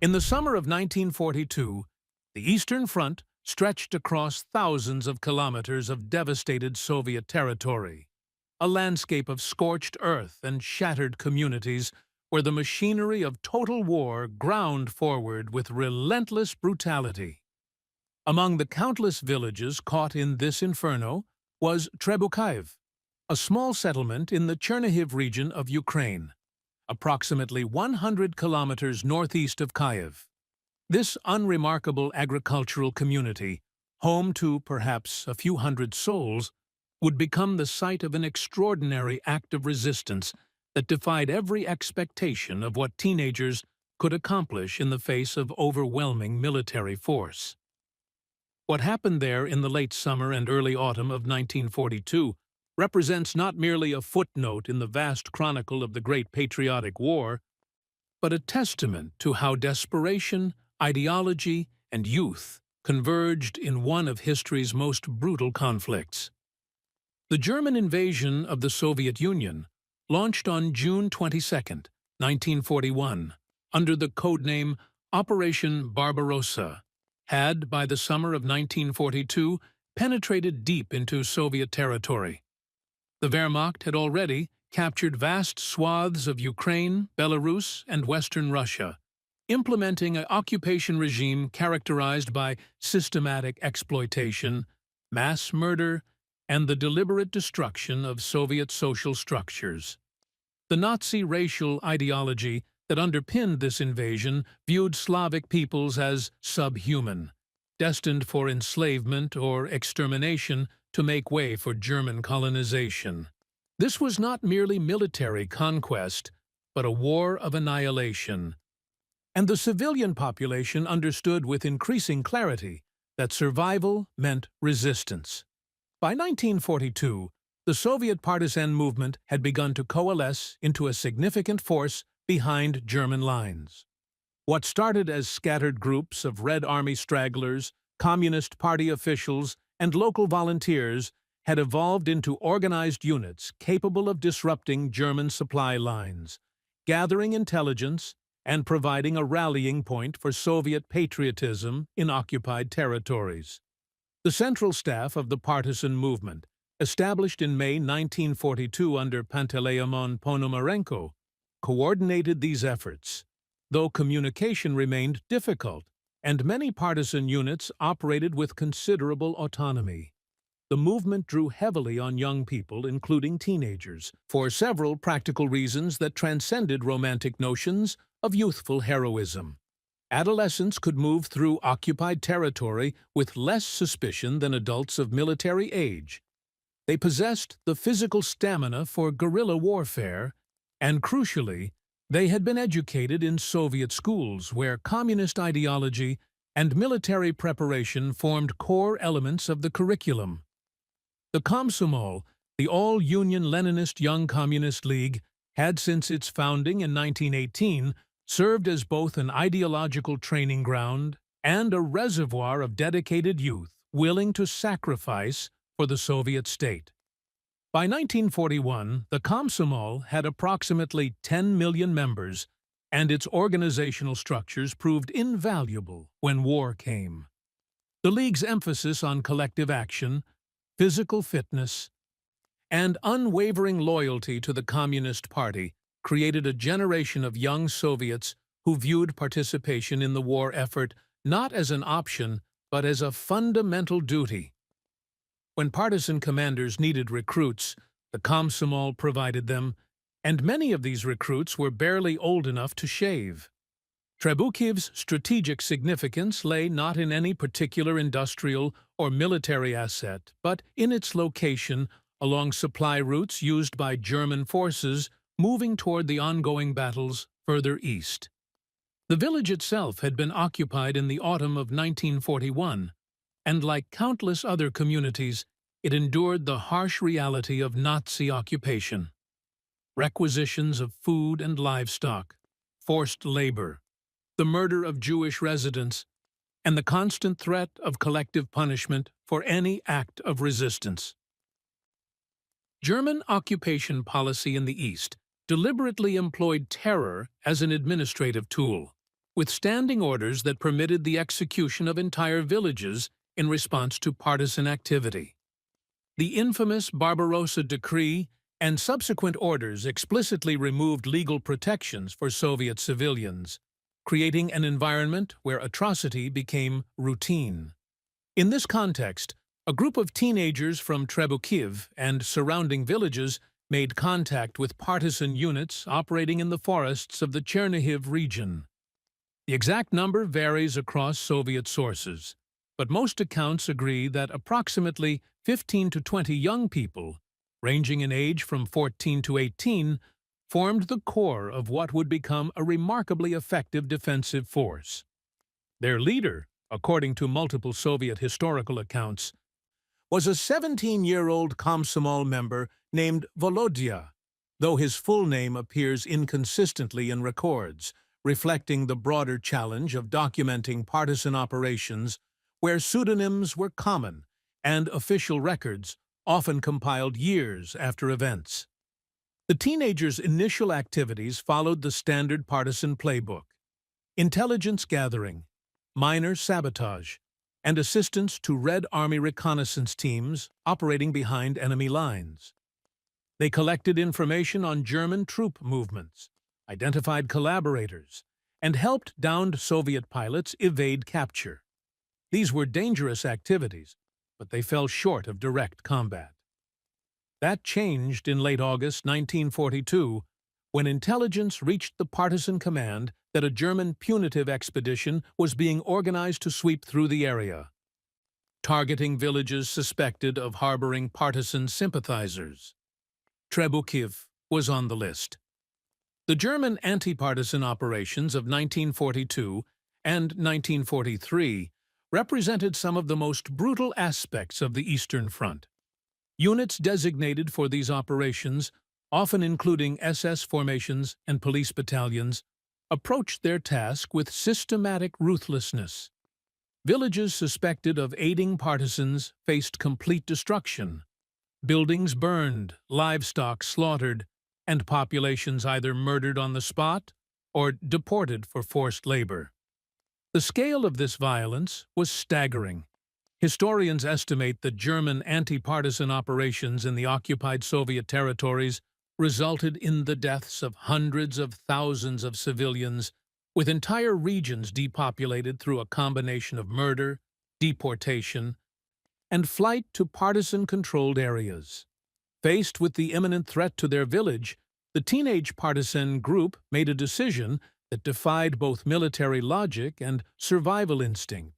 In the summer of 1942, the Eastern Front stretched across thousands of kilometers of devastated Soviet territory, a landscape of scorched earth and shattered communities where the machinery of total war ground forward with relentless brutality. Among the countless villages caught in this inferno was Trebukhiv, a small settlement in the Chernihiv region of Ukraine, approximately 100 kilometers northeast of Kyiv. This unremarkable agricultural community, home to perhaps a few hundred souls, would become the site of an extraordinary act of resistance that defied every expectation of what teenagers could accomplish in the face of overwhelming military force. What happened there in the late summer and early autumn of 1942 represents not merely a footnote in the vast chronicle of the Great Patriotic War, but a testament to how desperation, ideology, and youth converged in one of history's most brutal conflicts. The German invasion of the Soviet Union launched on June 22, 1941, under the codename Operation Barbarossa, had, by the summer of 1942, penetrated deep into Soviet territory. The Wehrmacht had already captured vast swaths of Ukraine, Belarus, and Western Russia, implementing an occupation regime characterized by systematic exploitation, mass murder, and the deliberate destruction of Soviet social structures. The Nazi racial ideology that underpinned this invasion viewed Slavic peoples as subhuman, destined for enslavement or extermination to make way for German colonization. This was not merely military conquest, but a war of annihilation. And the civilian population understood with increasing clarity that survival meant resistance. By 1942, the Soviet partisan movement had begun to coalesce into a significant force behind German lines. What started as scattered groups of Red Army stragglers, Communist Party officials, and local volunteers had evolved into organized units capable of disrupting German supply lines, gathering intelligence, and providing a rallying point for Soviet patriotism in occupied territories. The central staff of the partisan movement, established in May 1942 under Panteleimon Ponomarenko, coordinated these efforts, though communication remained difficult and many partisan units operated with considerable autonomy. The movement drew heavily on young people, including teenagers, for several practical reasons that transcended romantic notions of youthful heroism. Adolescents could move through occupied territory with less suspicion than adults of military age. They possessed the physical stamina for guerrilla warfare, and crucially, they had been educated in Soviet schools where communist ideology and military preparation formed core elements of the curriculum. The Komsomol, the all-Union Leninist Young Communist League, had since its founding in 1918 served as both an ideological training ground and a reservoir of dedicated youth willing to sacrifice for the Soviet state. By 1941, the Komsomol had approximately 10 million members, and its organizational structures proved invaluable when war came. The League's emphasis on collective action, physical fitness, and unwavering loyalty to the Communist Party created a generation of young Soviets who viewed participation in the war effort not as an option, but as a fundamental duty. When partisan commanders needed recruits, the Komsomol provided them, and many of these recruits were barely old enough to shave. Trebukhiv's strategic significance lay not in any particular industrial or military asset, but in its location along supply routes used by German forces moving toward the ongoing battles further east. The village itself had been occupied in the autumn of 1941, and like countless other communities, it endured the harsh reality of Nazi occupation. Requisitions of food and livestock, forced labor, the murder of Jewish residents, and the constant threat of collective punishment for any act of resistance. German occupation policy in the East deliberately employed terror as an administrative tool. with standing orders that permitted the execution of entire villages in response to partisan activity. The infamous Barbarossa Decree and subsequent orders explicitly removed legal protections for Soviet civilians, creating an environment where atrocity became routine. In this context, a group of teenagers from Trebukhiv and surrounding villages made contact with partisan units operating in the forests of the Chernihiv region. The exact number varies across Soviet sources, but most accounts agree that approximately 15 to 20 young people, ranging in age from 14 to 18, formed the core of what would become a remarkably effective defensive force. Their leader, according to multiple Soviet historical accounts, was a 17-year-old Komsomol member named Volodya, though his full name appears inconsistently in records, reflecting the broader challenge of documenting partisan operations where pseudonyms were common and official records often compiled years after events. The teenagers' initial activities followed the standard partisan playbook: intelligence gathering, minor sabotage, and assistance to Red Army reconnaissance teams operating behind enemy lines. They collected information on German troop movements, identified collaborators, and helped downed Soviet pilots evade capture. These were dangerous activities, but they fell short of direct combat. That changed in late August 1942, when intelligence reached the partisan command that a German punitive expedition was being organized to sweep through the area, targeting villages suspected of harboring partisan sympathizers. Trebukhiv was on the list. The German anti-partisan operations of 1942 and 1943 represented some of the most brutal aspects of the Eastern Front. Units designated for these operations, often including SS formations and police battalions, approached their task with systematic ruthlessness. Villages suspected of aiding partisans faced complete destruction. Buildings burned, livestock slaughtered, and populations either murdered on the spot or deported for forced labor. The scale of this violence was staggering. Historians estimate that German anti-partisan operations in the occupied Soviet territories resulted in the deaths of hundreds of thousands of civilians, with entire regions depopulated through a combination of murder, deportation, and flight to partisan-controlled areas. Faced with the imminent threat to their village, the teenage partisan group made a decision that defied both military logic and survival instinct.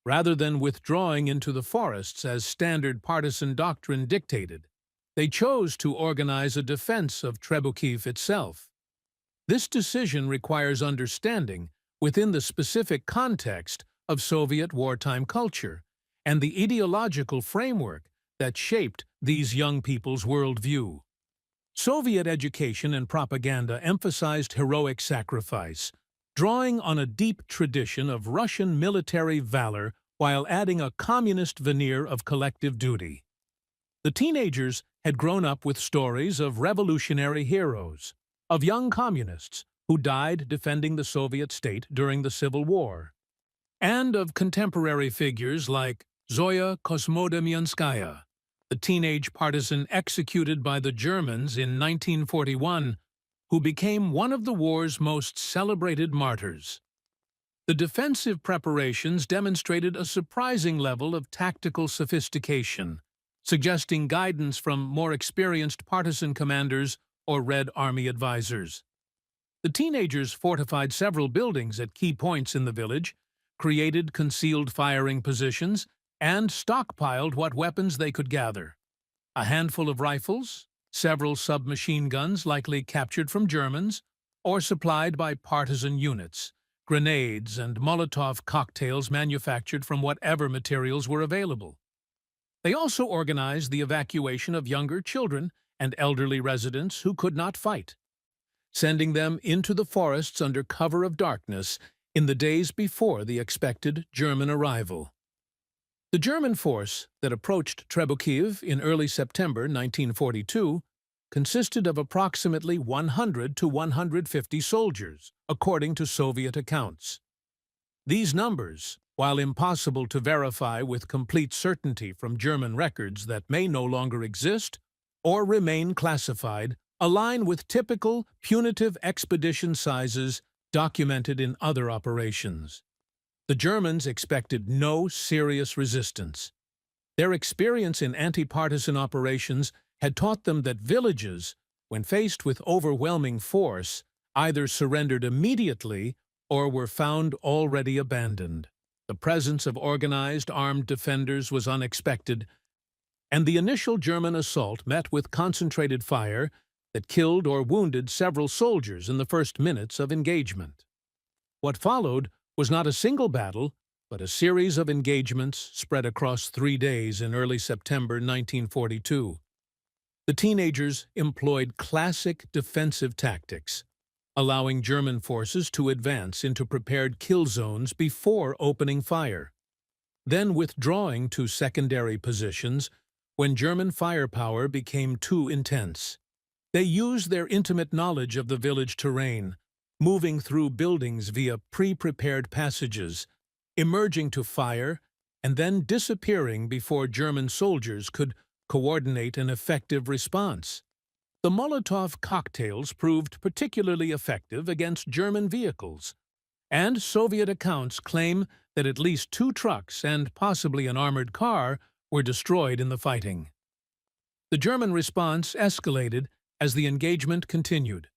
Rather than withdrawing into the forests as standard partisan doctrine dictated, they chose to organize a defense of Trebukhiv itself. This decision requires understanding within the specific context of Soviet wartime culture and the ideological framework that shaped these young people's worldview. Soviet education and propaganda emphasized heroic sacrifice, drawing on a deep tradition of Russian military valor while adding a communist veneer of collective duty. The teenagers had grown up with stories of revolutionary heroes, of young communists who died defending the Soviet state during the Civil War, and of contemporary figures like Zoya Kosmodemyanskaya, the teenage partisan executed by the Germans in 1941, who became one of the war's most celebrated martyrs. The defensive preparations demonstrated a surprising level of tactical sophistication, suggesting guidance from more experienced partisan commanders or Red Army advisors. The teenagers fortified several buildings at key points in the village, created concealed firing positions, and stockpiled what weapons they could gather: a handful of rifles, several submachine guns likely captured from Germans or supplied by partisan units, grenades and Molotov cocktails manufactured from whatever materials were available. They also organized the evacuation of younger children and elderly residents who could not fight, sending them into the forests under cover of darkness in the days before the expected German arrival. The German force that approached Trebukhiv in early September 1942 consisted of approximately 100 to 150 soldiers, according to Soviet accounts. These numbers, while impossible to verify with complete certainty from German records that may no longer exist or remain classified, align with typical punitive expedition sizes documented in other operations. The Germans expected no serious resistance. Their experience in anti-partisan operations had taught them that villages, when faced with overwhelming force, either surrendered immediately or were found already abandoned. The presence of organized armed defenders was unexpected, and the initial German assault met with concentrated fire that killed or wounded several soldiers in the first minutes of engagement. What followed was not a single battle, but a series of engagements spread across 3 days in early September 1942. The teenagers employed classic defensive tactics, allowing German forces to advance into prepared kill zones before opening fire, then withdrawing to secondary positions when German firepower became too intense. They used their intimate knowledge of the village terrain, moving through buildings via pre-prepared passages, emerging to fire, and then disappearing before German soldiers could coordinate an effective response. The Molotov cocktails proved particularly effective against German vehicles, and Soviet accounts claim that at least 2 trucks and possibly an armored car were destroyed in the fighting. The German response escalated as the engagement continued.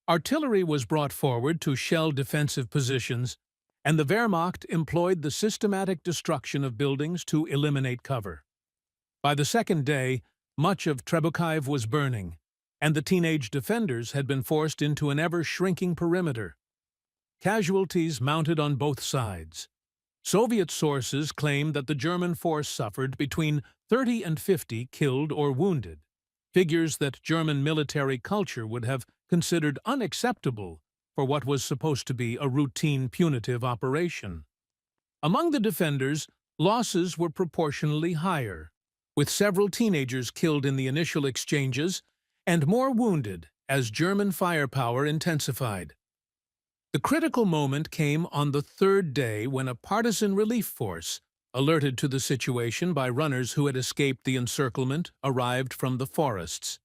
Artillery was brought forward to shell defensive positions, and the Wehrmacht employed the systematic destruction of buildings to eliminate cover. By the second day, much of Trebukhiv was burning, and the teenage defenders had been forced into an ever-shrinking perimeter. Casualties mounted on both sides. Soviet sources claim that the German force suffered between 30 and 50 killed or wounded, figures that German military culture would have considered unacceptable for what was supposed to be a routine punitive operation. Among the defenders, losses were proportionally higher, with several teenagers killed in the initial exchanges and more wounded as German firepower intensified. The critical moment came on the 3rd day when a partisan relief force, alerted to the situation by runners who had escaped the encirclement, arrived from the forests.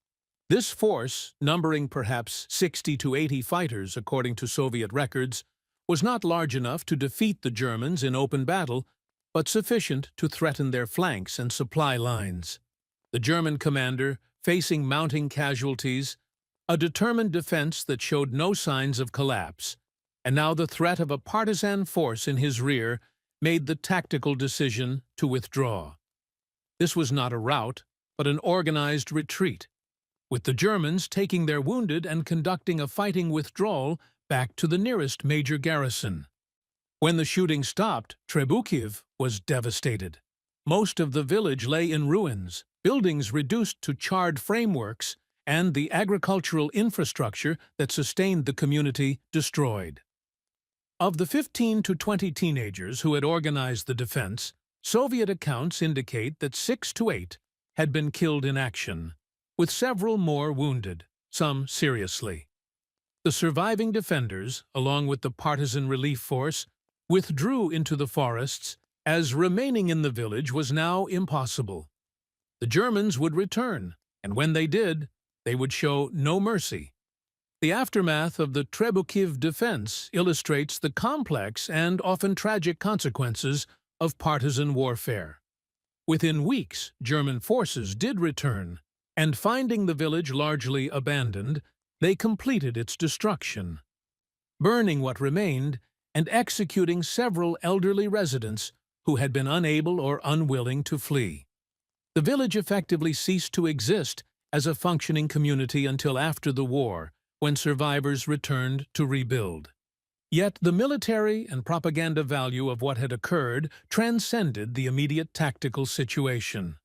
This force, numbering perhaps 60 to 80 fighters according to Soviet records, was not large enough to defeat the Germans in open battle, but sufficient to threaten their flanks and supply lines. The German commander, facing mounting casualties, a determined defense that showed no signs of collapse, and now the threat of a partisan force in his rear, made the tactical decision to withdraw. This was not a rout, but an organized retreat, with the Germans taking their wounded and conducting a fighting withdrawal back to the nearest major garrison. When the shooting stopped, Trebukhiv was devastated. Most of the village lay in ruins, buildings reduced to charred frameworks, and the agricultural infrastructure that sustained the community destroyed. Of the 15 to 20 teenagers who had organized the defense, Soviet accounts indicate that 6 to 8 had been killed in action, with several more wounded, some seriously. The surviving defenders, along with the partisan relief force, withdrew into the forests as remaining in the village was now impossible. The Germans would return, and when they did, they would show no mercy. The aftermath of the Trebukhiv defense illustrates the complex and often tragic consequences of partisan warfare. Within weeks, German forces did return, and finding the village largely abandoned, they completed its destruction, burning what remained and executing several elderly residents who had been unable or unwilling to flee. The village effectively ceased to exist as a functioning community until after the war, when survivors returned to rebuild. Yet the military and propaganda value of what had occurred transcended the immediate tactical situation.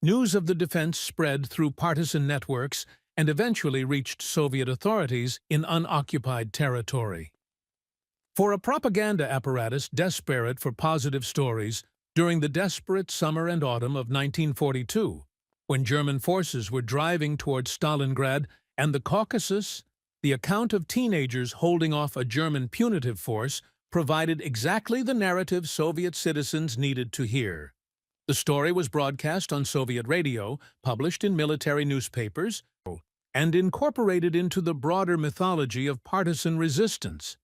News of the defense spread through partisan networks and eventually reached Soviet authorities in unoccupied territory. For a propaganda apparatus desperate for positive stories, during the desperate summer and autumn of 1942, When German forces were driving towards Stalingrad and the Caucasus, the account of teenagers holding off a German punitive force provided exactly the narrative Soviet citizens needed to hear. The story was broadcast on Soviet radio, published in military newspapers, and incorporated into the broader mythology of partisan resistance.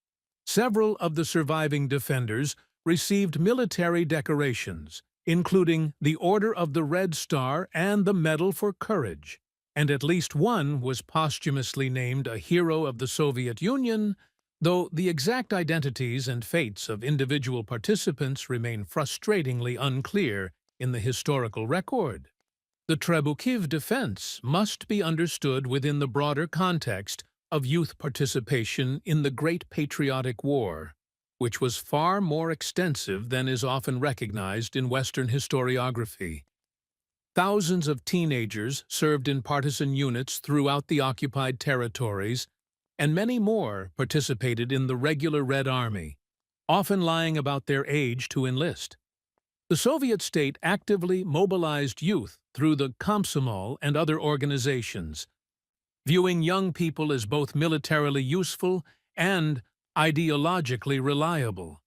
Several of the surviving defenders received military decorations, including the Order of the Red Star and the Medal for Courage, and at least one was posthumously named a hero of the Soviet Union, though the exact identities and fates of individual participants remain frustratingly unclear in the historical record. The Trebukhiv defense must be understood within the broader context of youth participation in the Great Patriotic War, which was far more extensive than is often recognized in Western historiography. Thousands of teenagers served in partisan units throughout the occupied territories, and many more participated in the regular Red Army, often lying about their age to enlist. The Soviet state actively mobilized youth through the Komsomol and other organizations, viewing young people as both militarily useful and ideologically reliable.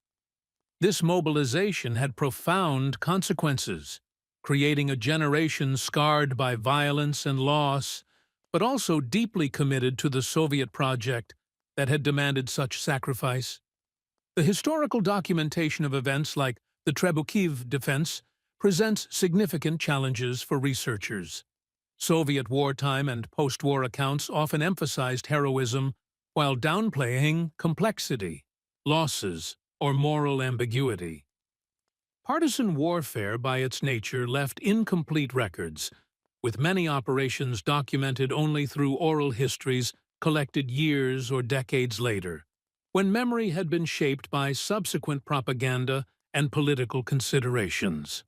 This mobilization had profound consequences, creating a generation scarred by violence and loss, but also deeply committed to the Soviet project that had demanded such sacrifice. The historical documentation of events like the Trebukhiv defense presents significant challenges for researchers. Soviet wartime and post-war accounts often emphasized heroism while downplaying complexity, losses, or moral ambiguity. Partisan warfare by its nature left incomplete records, with many operations documented only through oral histories collected years or decades later, when memory had been shaped by subsequent propaganda and political considerations.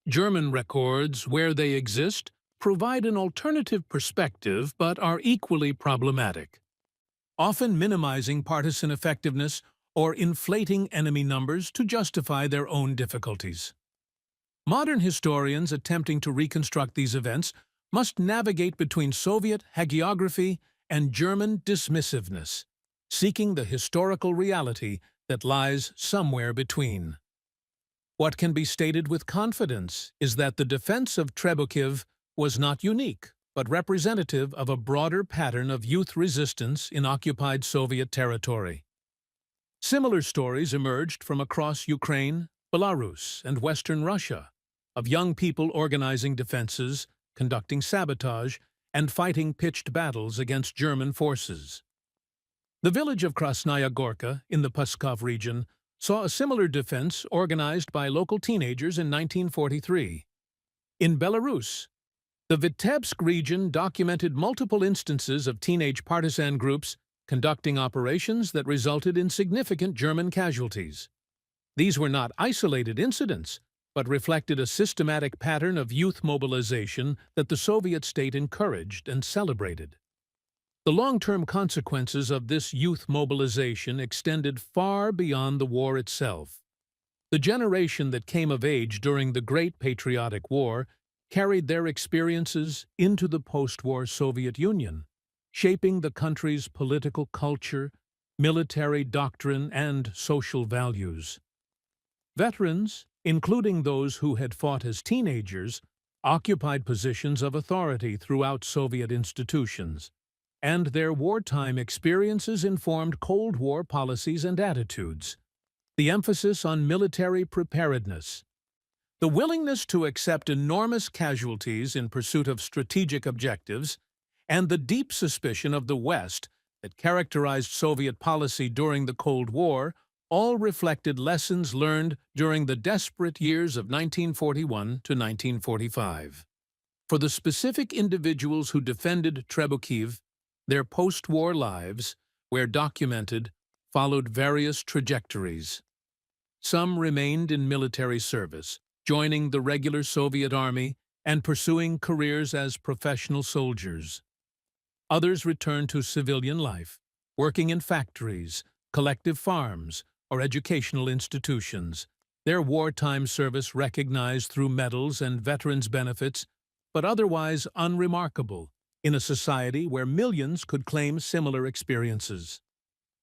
German records, where they exist, provide an alternative perspective but are equally problematic, often minimizing partisan effectiveness or inflating enemy numbers to justify their own difficulties. Modern historians attempting to reconstruct these events must navigate between Soviet hagiography and German dismissiveness, seeking the historical reality that lies somewhere between. What can be stated with confidence is that the defense of Trebukhiv was not unique, but representative of a broader pattern of youth resistance in occupied Soviet territory. Similar stories emerged from across Ukraine, Belarus, and Western Russia, of young people organizing defenses, conducting sabotage, and fighting pitched battles against German forces. The village of Krasnaya Gorka in the Pskov region saw a similar defense organized by local teenagers in 1943. In Belarus, the Vitebsk region documented multiple instances of teenage partisan groups conducting operations that resulted in significant German casualties. These were not isolated incidents, but reflected a systematic pattern of youth mobilization that the Soviet state encouraged and celebrated. The long-term consequences of this youth mobilization extended far beyond the war itself. The generation that came of age during the Great Patriotic War carried their experiences into the post-war Soviet Union, shaping the country's political culture, military doctrine, and social values. Veterans, including those who had fought as teenagers, occupied positions of authority throughout Soviet institutions, and their wartime experiences informed Cold War policies and attitudes. The emphasis on military preparedness, the willingness to accept enormous casualties in pursuit of strategic objectives, and the deep suspicion of the West that characterized Soviet policy during the Cold War all reflected lessons learned during the desperate years of 1941 to 1945. For the specific individuals who defended Trebukhiv, their post-war lives, where documented, followed various trajectories. Some remained in military service, joining the regular Soviet army and pursuing careers as professional soldiers. Others returned to civilian life, working in factories, collective farms, or educational institutions, their wartime service recognized through medals and veterans' benefits, but otherwise unremarkable, in a society where millions could claim similar experiences.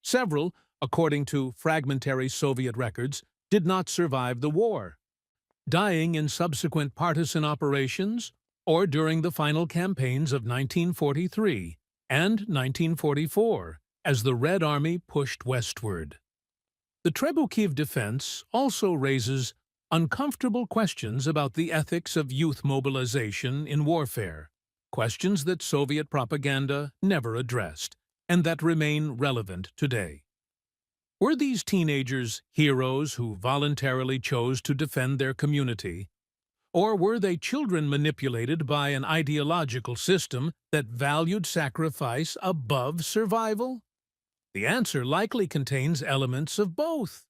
Several, according to fragmentary Soviet records, did not survive the war, dying in subsequent partisan operations or during the final campaigns of 1943 and 1944 as the Red Army pushed westward. The Trebukhiv defense also raises uncomfortable questions about the ethics of youth mobilization in warfare, questions that Soviet propaganda never addressed and that remain relevant today. Were these teenagers heroes who voluntarily chose to defend their community, or were they children manipulated by an ideological system that valued sacrifice above survival? The answer likely contains elements of both.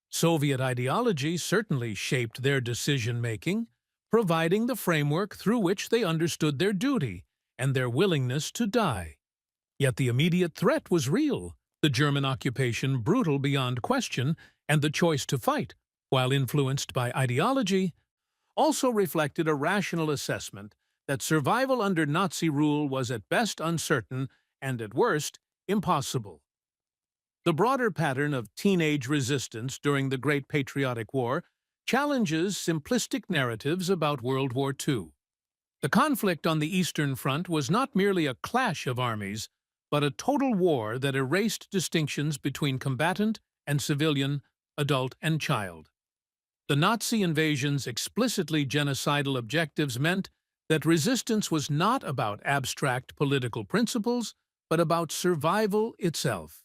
Soviet ideology certainly shaped their decision-making, providing the framework through which they understood their duty and their willingness to die. Yet the immediate threat was real, the German occupation brutal beyond question, and the choice to fight, while influenced by ideology, also reflected a rational assessment that survival under Nazi rule was at best uncertain and at worst impossible. The broader pattern of teenage resistance during the Great Patriotic War challenges simplistic narratives about World War II. The conflict on the Eastern Front was not merely a clash of armies, but a total war that erased distinctions between combatant and civilian, adult and child. The Nazi invasion's explicitly genocidal objectives meant that resistance was not about abstract political principles, but about survival itself.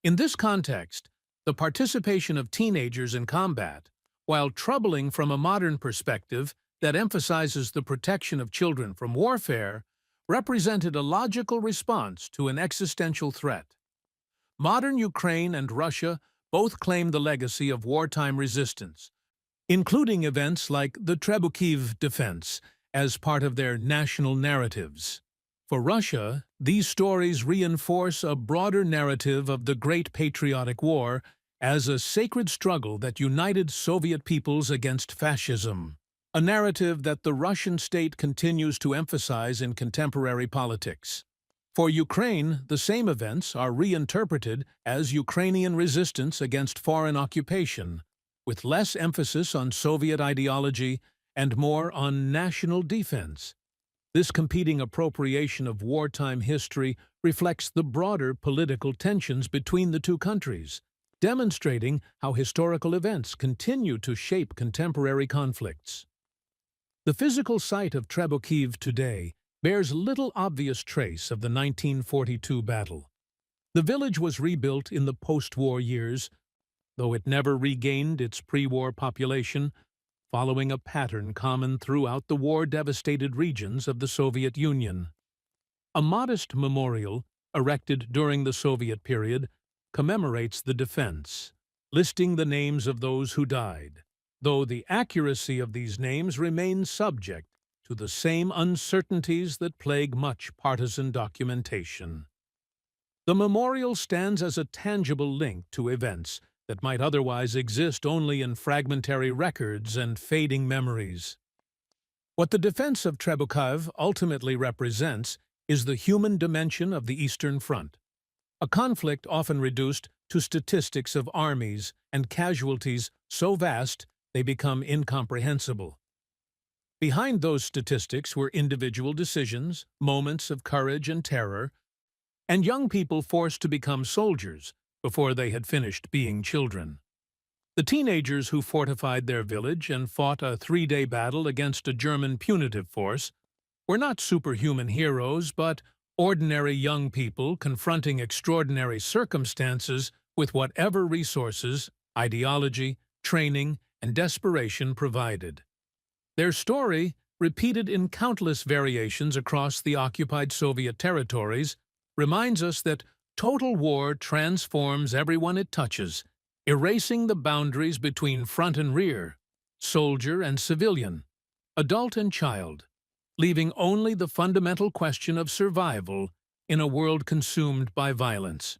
In this context, the participation of teenagers in combat, while troubling from a modern perspective that emphasizes the protection of children from warfare, represented a logical response to an existential threat. Modern Ukraine and Russia both claim the legacy of wartime resistance, including events like the Trebukhiv defense, as part of their national narratives. For Russia, these stories reinforce a broader narrative of the Great Patriotic War as a sacred struggle that united Soviet peoples against fascism, a narrative that the Russian state continues to emphasize in contemporary politics. For Ukraine, the same events are reinterpreted as Ukrainian resistance against foreign occupation, with less emphasis on Soviet ideology and more on national defense. This competing appropriation of wartime history reflects the broader political tensions between the two countries, demonstrating how historical events continue to shape contemporary conflicts. The physical site of Trebukhiv today bears little obvious trace of the 1942 battle. The village was rebuilt in the post-war years, though it never regained its pre-war population, following a pattern common throughout the war-devastated regions of the Soviet Union. A modest memorial, erected during the Soviet period, commemorates the defense, listing the names of those who died, though the accuracy of these names remains subject to the same uncertainties that plague much partisan documentation. The memorial stands as a tangible link to events that might otherwise exist only in fragmentary records and fading memories. What the defense of Trebukhiv ultimately represents is the human dimension of the Eastern Front, a conflict often reduced to statistics of armies and casualties so vast they become incomprehensible. Behind those statistics were individual decisions, moments of courage and terror, and young people forced to become soldiers before they had finished being children. The teenagers who fortified their village and fought a 3-day battle against a German punitive force were not superhuman heroes, but ordinary young people confronting extraordinary circumstances with whatever resources, ideology, training, and desperation provided. Their story, repeated in countless variations across the occupied Soviet territories, reminds us that total war transforms everyone it touches, erasing the boundaries between front and rear, soldier and civilian, adult and child, leaving only the fundamental question of survival in a world consumed by violence.